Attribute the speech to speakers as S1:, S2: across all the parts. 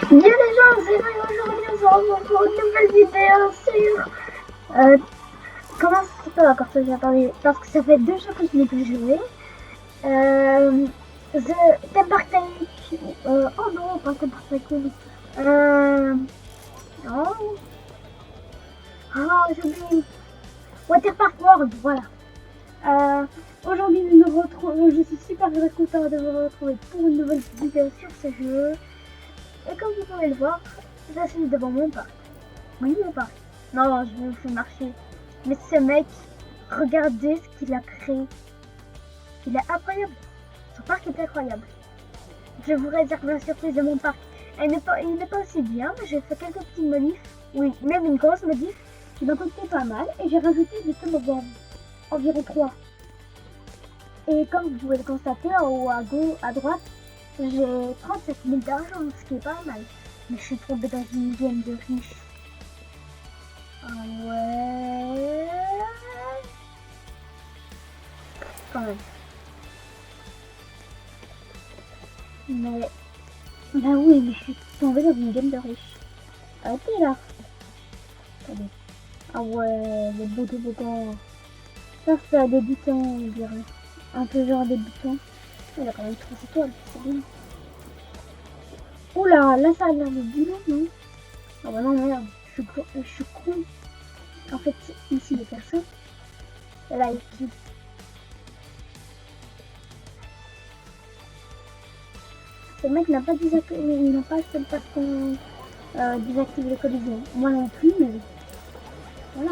S1: Bien les gens, c'est vrai, aujourd'hui on se retrouve pour une nouvelle vidéo sur comment ça s'appelle encore ça, j'ai entendu, parce que ça fait 2 jours que je n'ai plus joué. The Temper Take, oh non, pas Temper Take, non, ah j'ai oublié, Water Park World, voilà. Aujourd'hui nous nous retrouvons, je suis super content de vous retrouver pour une nouvelle vidéo sur ce jeu. Et comme vous pouvez le voir, je suis devant mon parc. Oui, mon parc. Non, je vous fais marcher. Mais ce mec, regardez ce qu'il a créé. Il est incroyable. Son parc est incroyable. Je vous réserve la surprise de mon parc. Il n'est pas aussi bien, mais j'ai fait quelques petites modifs. Oui, même une grosse modif qui m'a coûté pas mal. Et j'ai rajouté des toboggans. Environ 3. Et comme vous pouvez le constater, en haut à gauche, à droite, j'ai 37 000 d'argent, ce qui est pas mal. Mais je suis tombée dans une game de riches. Ah ouais. Quand même. Mais. Bah oui, mais je suis tombée dans une game de riches. Arrêtez là. Attendez. Ah ouais, les beaux toboggans. Ça, c'est un débutant, on dirait. Un peu genre débutant. Il a quand même 3 étoiles, c'est bien. Oula, là ça a l'air de boulot, non? Ah bah non, merde, je suis con. En fait, ici, il y a personne. Et là, ici. Ce mec n'a pas désactivé, il n'a pas fait parce qu'on désactive les collisions. Moi non plus, mais voilà.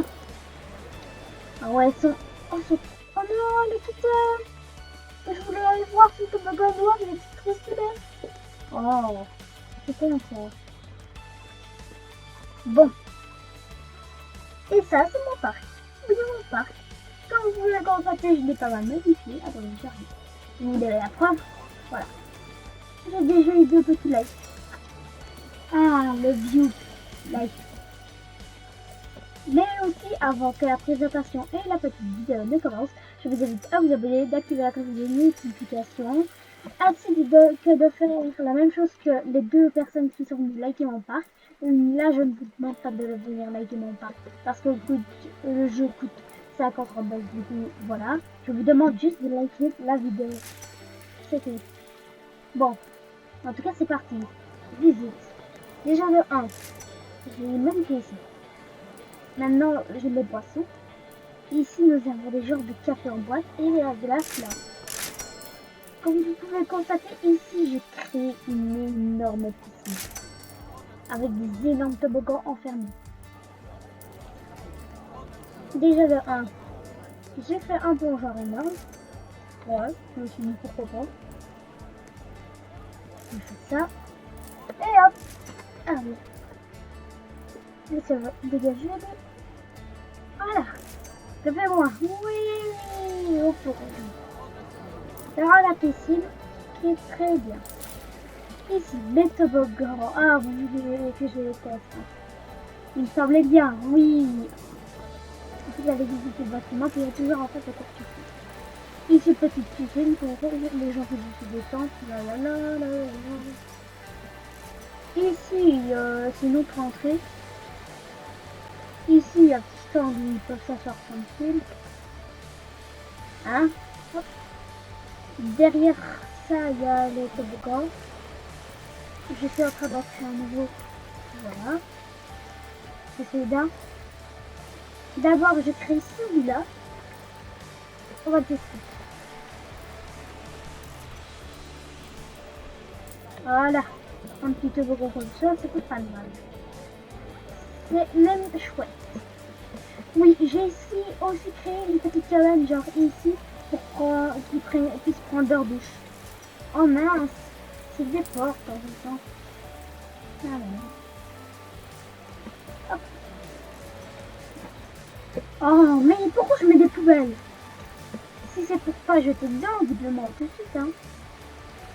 S1: Ah ouais, oh non, il est tout je voulais aller voir son toboggan noir, il est trop stylé. Oh, c'était un peu. Bon. Et ça, c'est mon parc. Oui, mon parc. Comme vous l'avez constaté, je l'ai pas mal modifié. Attendez, j'arrive. Je vous donner la preuve. Voilà. J'ai déjà eu 2 petits likes. Ah, le view like. Mais aussi, avant que la présentation et la petite vidéo ne commencent, je vous invite à vous abonner, d'activer la cloche de notification, ainsi que de faire la même chose que les 2 personnes qui sont venues liker mon parc. Là, je ne vous demande pas de venir liker mon parc, parce que le jeu coûte 50 balles, du coup, voilà. Je vous demande juste de liker la vidéo. C'est tout. Bon, en tout cas, c'est parti. Visite. Déjà le 1. J'ai même fait ici. Maintenant, j'ai les boissons. Ici, nous avons des genres de café en boîte et la glace là. Comme vous pouvez le constater, ici, j'ai créé une énorme piscine. Avec des énormes toboggans enfermés. Déjà le 1. J'ai fait un bon genre énorme. Ouais, je me suis dit pourquoi pas. J'ai fait ça. Et hop. Allez. Laissez-moi dégager. Voilà. Ça fait loin. Oui. Au fond. Là, la piscine qui est très bien. Ici, les toboggans. Ah, vous voulez que je les teste. Il me semblait bien, oui. Ensuite, j'avais visité le bâtiment, puis il y a toujours en fait la course. Ici, petite piscine pour les gens qui se détendent. Ici, c'est une autre entrée. Ici, il y a un petit stand où ils peuvent s'asseoir tranquille. Hein? Hop. Derrière ça, il y a les toboggans. Je suis en train d'en créer un nouveau. Voilà. C'est celui-là. D'abord, je crée celui-là. On va tester. Voilà. Un petit toboggan comme ça, c'est pas mal. C'est même chouette. Oui, j'ai ici aussi créé une petite cabane, genre ici, pour qu'ils puissent prendre leur douche. Oh mince, c'est des portes en même temps. Ah ouais. Hop. Oh, mais pourquoi je mets des poubelles? Si c'est pour pas jeter dedans, on vous demande tout de suite, hein.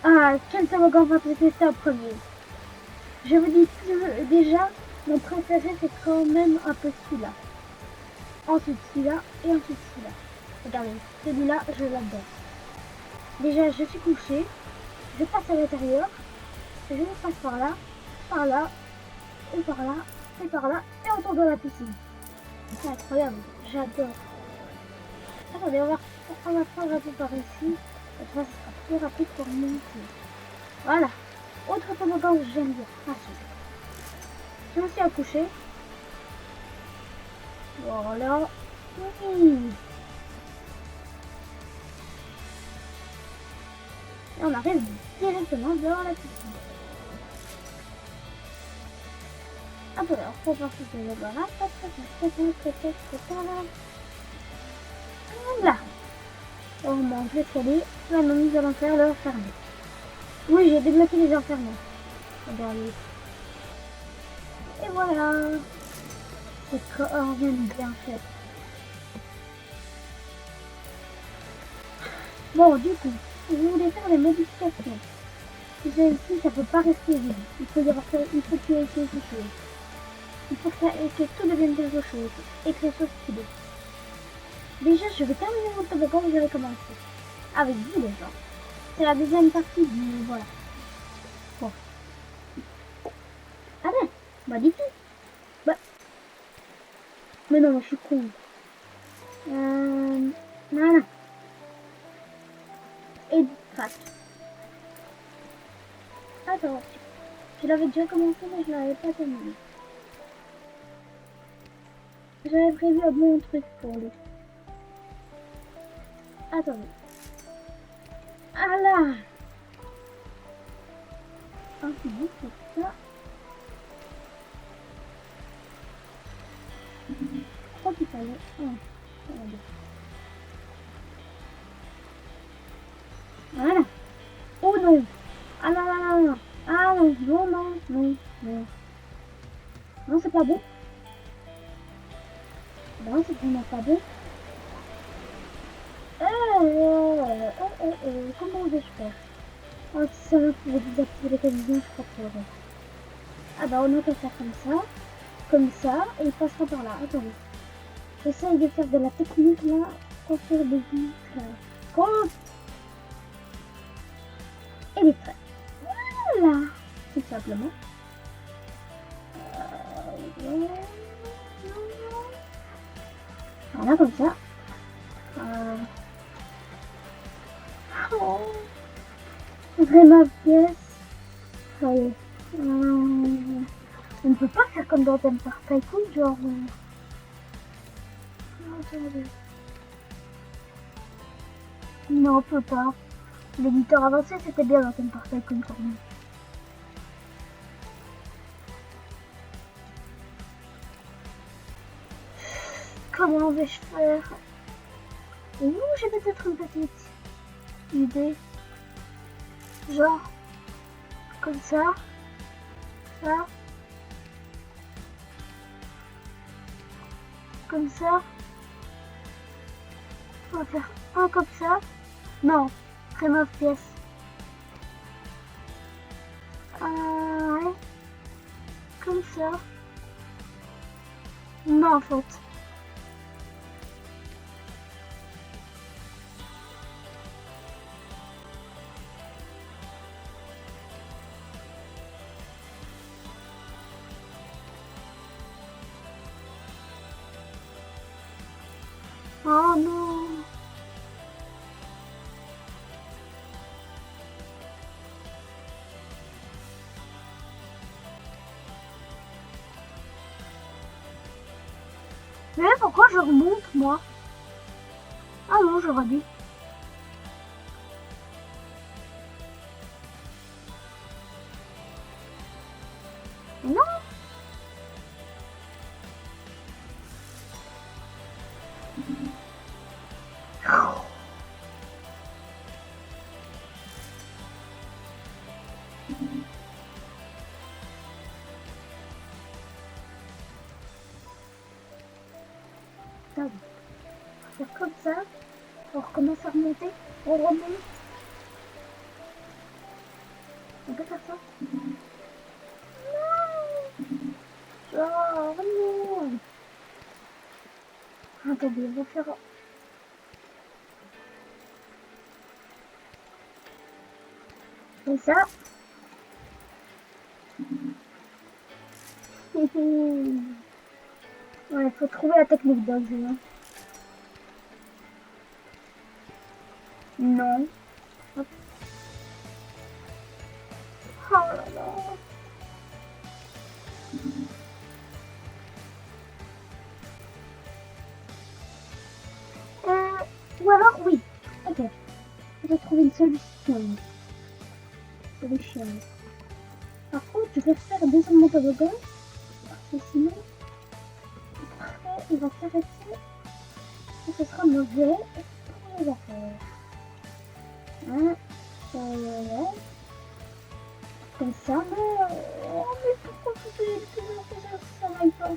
S1: Ah, quel toboggan va tester ça en premier? Je vous dis déjà, mon préféré c'est quand même un peu celui-là. Ensuite celui-là et ensuite celui-là. Regardez, celui-là je l'adore. Déjà je suis couché, je passe à l'intérieur, je passe par là par là, et par là, et par là, et on tombe dans la piscine. C'est incroyable, j'adore. Attendez, on va prendre un peu par ici. Comme ça, ce sera plus rapide pour monter. Voilà. Autre toboggan que j'aime bien. Ah, je me suis accouché. Voilà. Oui. Et on arrive directement dans la piscine. Attendez, on va voir si c'est le barrage. Là. On monte l'escalier. Maintenant, nous allons faire le fermé. Oui, j'ai débloqué les enfermements. Regardez. Et voilà. C'est quand même bien fait. Bon, du coup, si vous voulez faire des modifications, ici, ça peut pas rester vide. Il faut y avoir, il faut qu'il y ait quelque chose. Il faut que tout devienne quelque chose. Et que ce soit stylé. Déjà, je vais terminer mon toboggan et je vais commencer. Avec vous, déjà. C'est la deuxième partie du... Voilà. Bon. Ah ben, bah dis-tu. Bah. Mais non, je suis con. Voilà. Et track. Attends. Je l'avais déjà commencé, mais je l'avais pas terminé. J'avais prévu un bon truc pour lui. Attendez. Ah là. Un petit bout pour ça. Je crois qu'il fallait... Voilà. Oh non. Ah non, non, non, non. Ah non, non, non, non, non. Non, c'est pas bon. Non, c'est vraiment pas bon. Comment vais-je faire? Oh, si ça va pour désactiver les télévisions, je crois que c'est vrai. Ah bah on a qu'à faire comme ça, et il passera par là. Attendez. J'essaye de faire de la technique là, construire des vitres. Contre et des traits. Voilà, tout simplement. Voilà, comme ça. Oh. Vraiment pièce. Ça y est. On ne peut pas faire comme dans Empire Tycoon, genre... Non, on peut pas. L'éditeur avancé, c'était bien dans Empire Tycoon quand même. Comment vais-je faire? Ouh, j'ai peut-être une petite idée. Genre, comme ça. Ça. Comme ça. On va faire un comme ça. Non, très mauvaise pièce. Ouais. Comme ça. Non, en fait. Oh non. Mais pourquoi je remonte, moi? Ah non, j'aurais dû. Non. Faire comme ça, on recommence à remonter, on remonte. On peut faire ça? Non. Oh non. Attendez, on va faire... Comme ça. Ouais, il faut trouver la technique dans le jeu. Hein. Non. Hop. Oh là là. Ou alors, oui. Ok. Je vais trouver une solution. Par contre, je vais faire descendre mon toboggan. Parce que sinon, après, il va s'arrêter. Et ce sera mauvais pour les affaires. Hein? Comme ça, mais pourquoi vous faites que ça n'aille pas?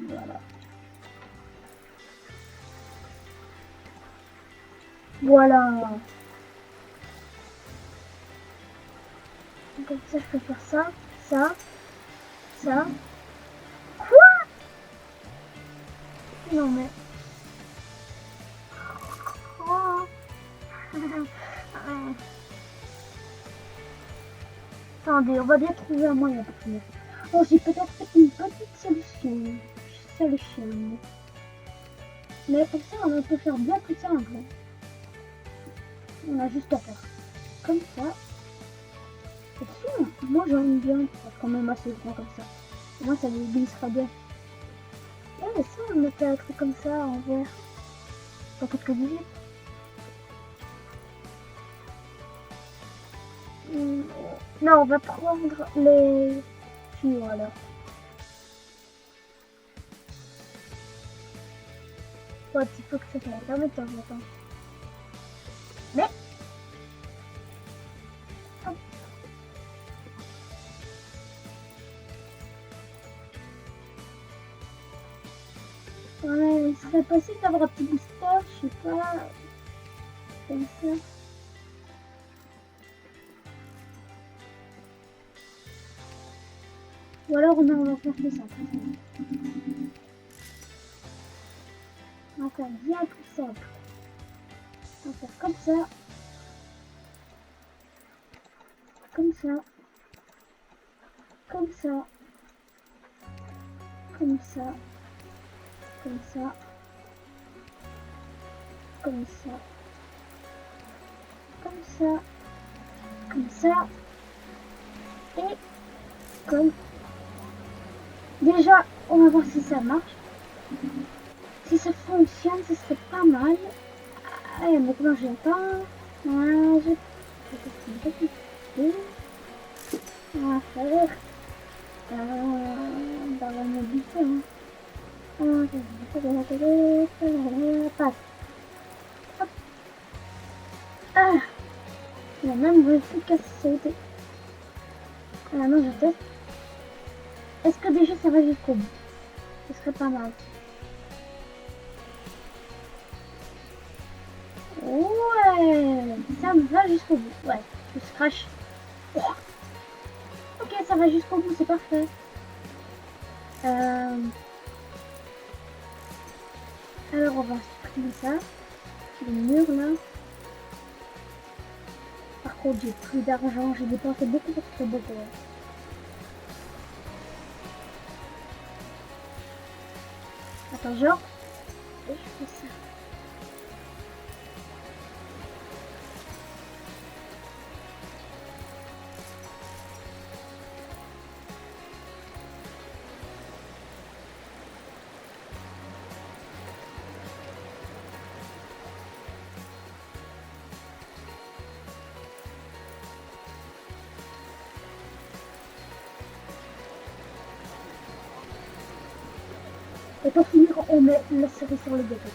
S1: Voilà. Voilà. Comme ça, je peux faire ça, ça, ça. Quoi? Non mais... Oh. Attendez, on va bien trouver un moyen pour finir. Oh, j'ai peut-être une petite solution. Mais pour ça, on peut faire bien plus simple. On a juste à faire comme ça. Et si, moi j'aime bien, parce qu'on même assez grand comme ça. Moi ça me glissera bien. Et si on mettait un truc comme ça en vert, dans quelques minutes. Non, on va prendre les tuyaux alors. Ouais, il faut que ça fasse un temps, attends. Mais hop. Ouais, il serait possible d'avoir un petit booster, je sais pas. Comme ça. Ou alors on va faire plus simple. On va faire bien plus simple. On va faire comme ça. Comme ça. Comme ça. Comme ça. Comme ça. Comme ça. Comme ça. Comme ça. Et comme... Déjà, on va voir si ça marche. Si ça fonctionne, ce serait pas mal. Allez, maintenant j'attends. Voilà, je un petit peu. On va faire dans la mobilité. Passe. Hop. Ah, il a même efficacité. Maintenant je teste. Est-ce que déjà ça va jusqu'au bout? Ce serait pas mal. Ouais, ça me va jusqu'au bout. Ouais, je crache. Ok, ça va jusqu'au bout, c'est parfait. Alors on va supprimer ça. Le mur là. Par contre, j'ai plus d'argent, j'ai dépensé beaucoup pour ce beau. Attends, genre. Et je fais ça. Et pour finir, on met la cerise sur le gâteau.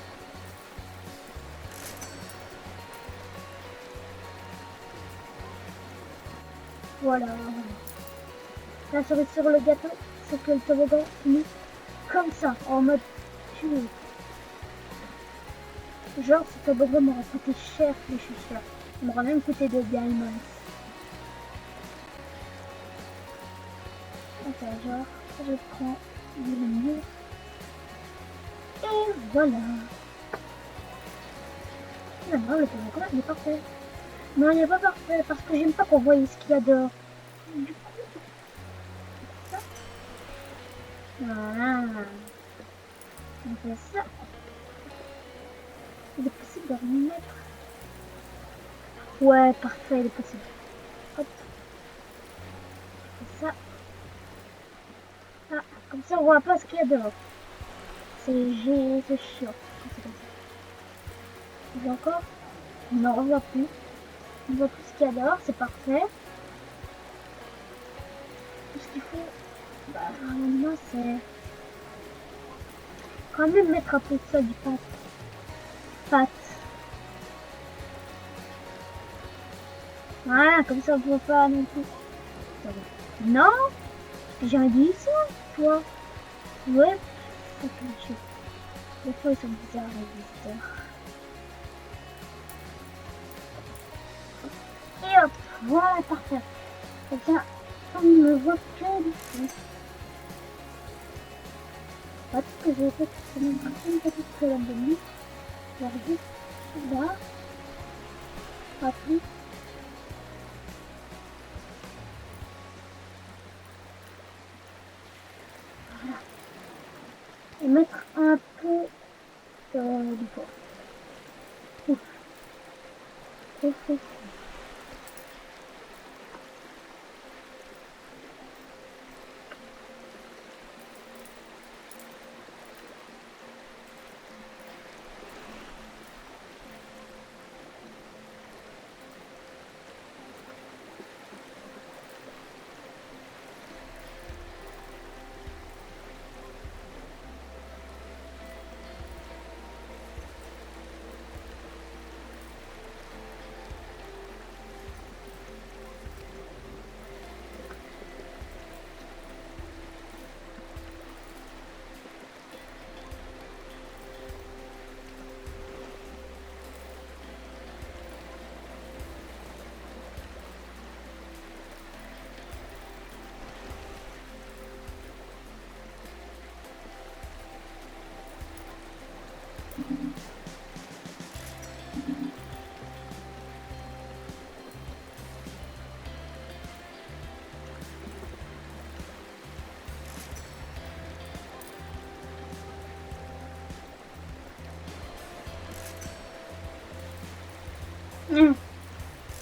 S1: Voilà. La cerise sur le gâteau, c'est que le toboggan finit comme ça, en mode tué. Genre, ce toboggan m'aurait coûté cher, je suis sûr. Il m'aurait même coûté des diamants. Attends, genre, je prends le mur. Et voilà. Finalement, le toboggan, il est parfait. Non, il n'est pas parfait parce que j'aime pas qu'on voie ce qu'il y a dehors. Du coup, ça. Voilà. On fait ça. Il est possible de remettre. Ouais, parfait, il est possible. Hop. Ça. Ah, comme ça, on voit pas ce qu'il y a dehors. C'est chiant. C'est comme ça. Et encore. Non, on voit plus. On voit plus ce qu'il y a dehors, c'est parfait. Tout ce qu'il faut, bah, maintenant, c'est quand même mettre un peu de ça du pâte. Pâte. Voilà, comme ça, on voit pas non plus. Non, j'ai rien dit ça, toi. Ouais, ça fait chier. Des fois, ils sont bizarres, les visiteurs. Et hop, voilà, parfait. Comme ça, on ne voit que d'ici. Pas tout ce que j'ai fait, c'est même une petite colonne de nuit. Je vais juste là. Pas plus. Voilà. Et mettre un peu du poids. Ouf. Ouf, ouf.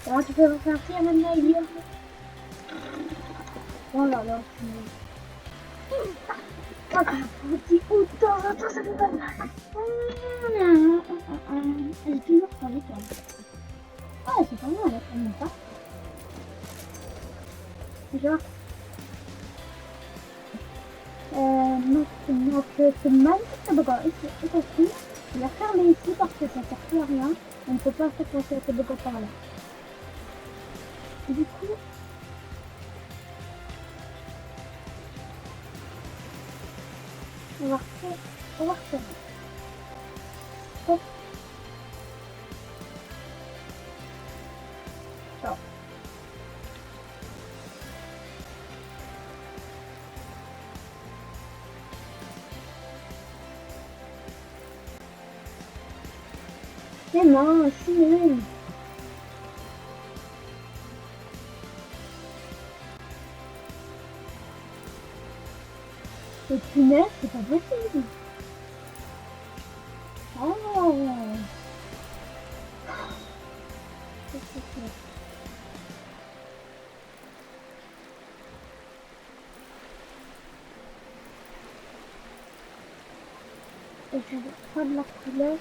S1: Comment tu peux ressortir maintenant, Elio? Oh là là, pas grave, on dit de temps en temps, ça fait pas mal. J'ai toujours pas vu toi. Ah, c'est pas mal, on n'aime pas. Genre, notre magnifique toboggan est aussi. Il a fermé ici parce que ça sert plus à rien. On ne peut pas faire passer le toboggan par là. Du coup, on va refaire. On va refaire. Hop. Alors. Mais non, c'est nul. Et punaise, c'est pas possible. Oh. Et je vais prendre la couleur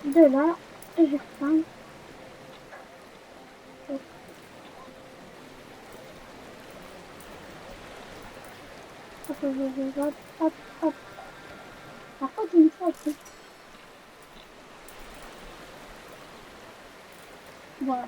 S1: de là et je repeins. Hop, hop, hop. Par contre, une fois aussi. Voilà.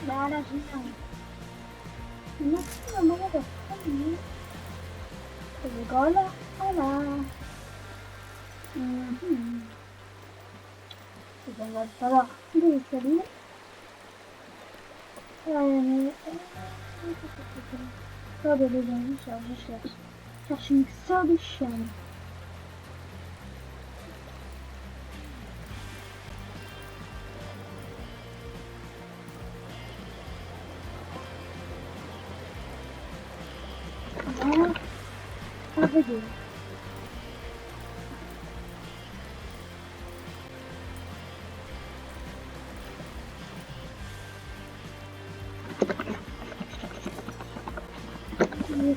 S1: Là, là, génial. Merci, maman, d'avoir famille. Voilà, voilà. Il va falloir les escaliers. Mais... Attendez, les amis, je cherche. Je cherche une solution. Voilà. Regardez.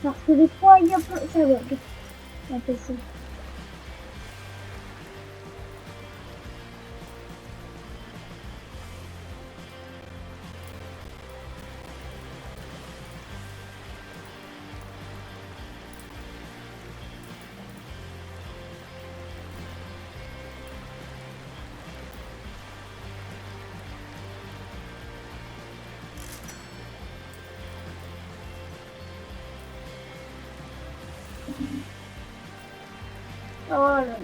S1: Parce que des fois, il y a pas... Ça bug. Un PC. Oh là là.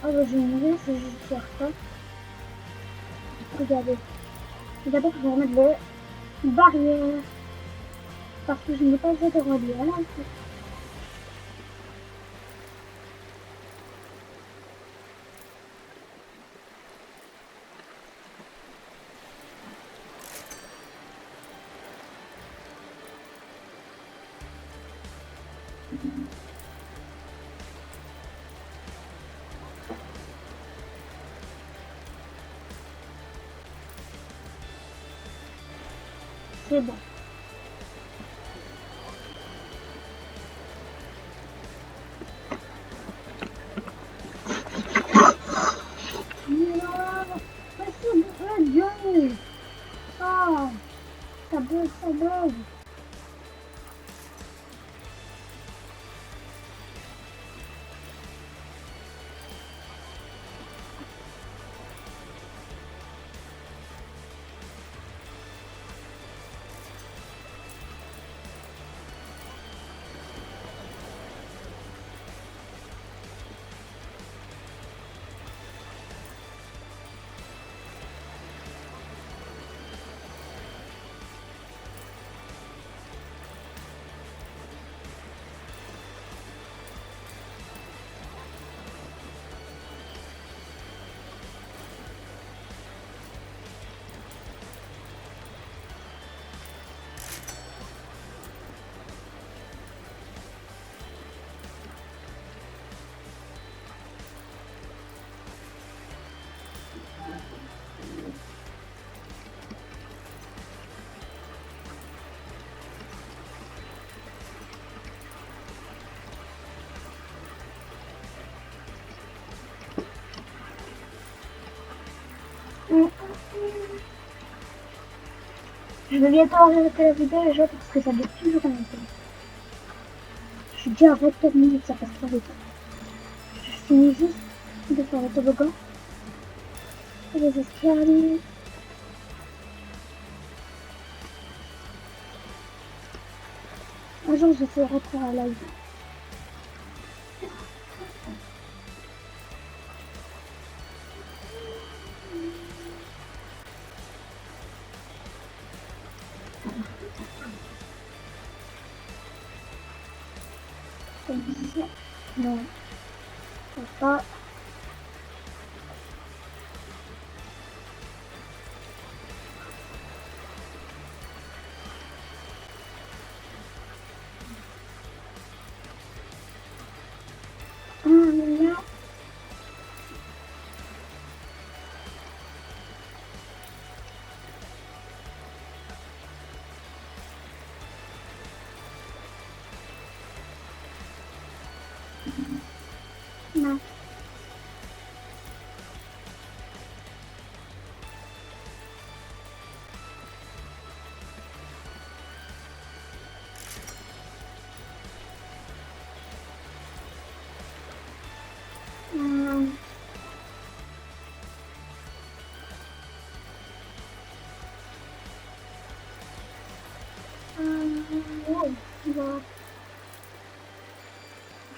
S1: Oh bah je vais mourir si je tire ça. Regardez. D'abord je vais remettre les barrières. Parce que je n'ai pas été reliée à là. C'est bon. Non, mais c'est bon, Dieu. Ah, ça bug, ça bug. Je vais bientôt arrêter la vidéo les gens parce que ça dure toujours un peu. Je suis déjà à 24 minutes, ça passe trop vite. Je finis juste de faire le toboggan. Et les escaliers. Un jour je ferai rentrer à live. Comme ça. Non. Pas. Là. Non. Voilà.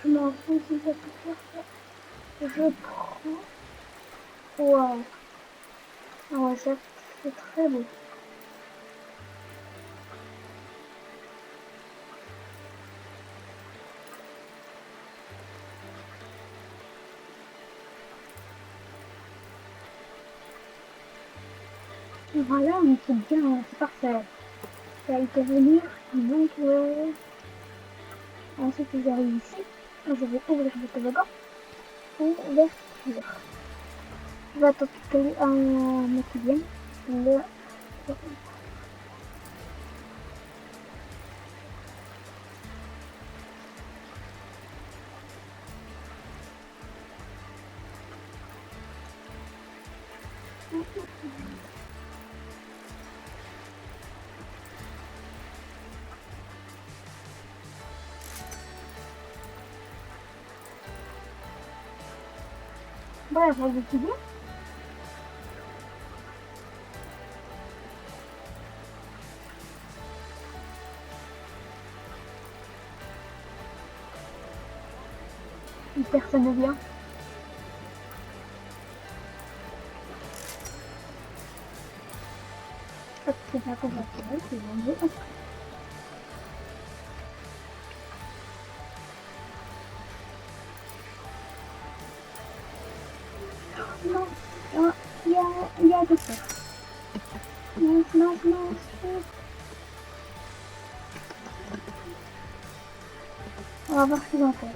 S1: Je m'en fous si ça peut faire ça. Je prends. Waouh. Ah ouais, ça, c'est très beau. Voilà, on c'est bien, c'est parfait. Ça a été venir, donc ensuite j'arrive ici. Je vais ouvrir le toboggan. Ouverture. Je vais attendre un mot qui vienne. Le... Bref, on dit bien. Personne ne vient. Hop, c'est pas qu'on va faire, c'est vendu. Hop. Non, non, il y a des choses. Non, non, non, on va voir ce qu'ils en pensent.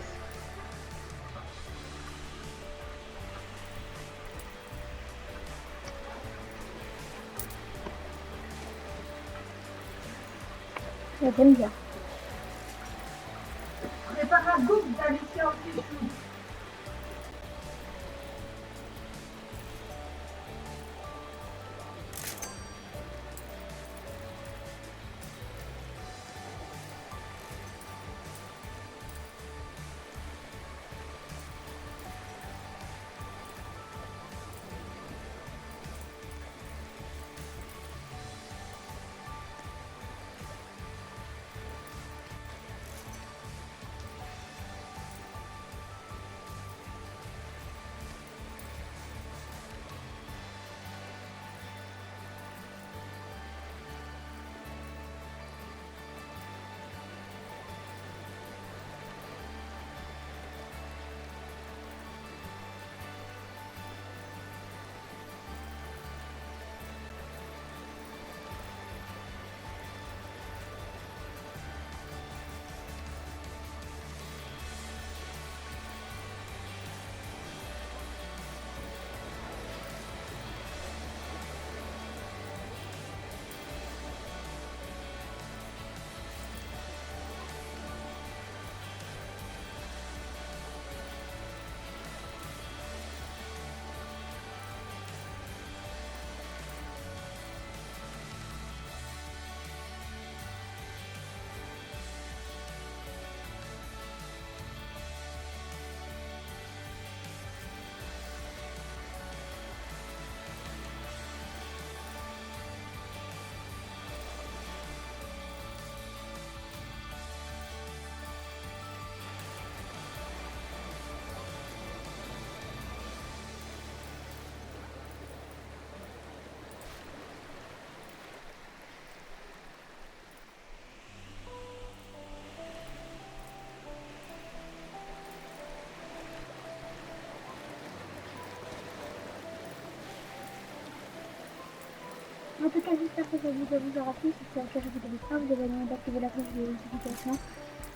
S1: J'aime bien.
S2: Prépare la bouffe d'aller en dessous. En tout cas, j'espère que cette vidéo vous aura plu. Si c'est le cas, je vous invite à vous abonner, d'activer la cloche de notification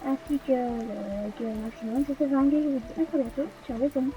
S2: ainsi que le maximum. C'était Vang et je vous dis à très bientôt. Ciao les amis.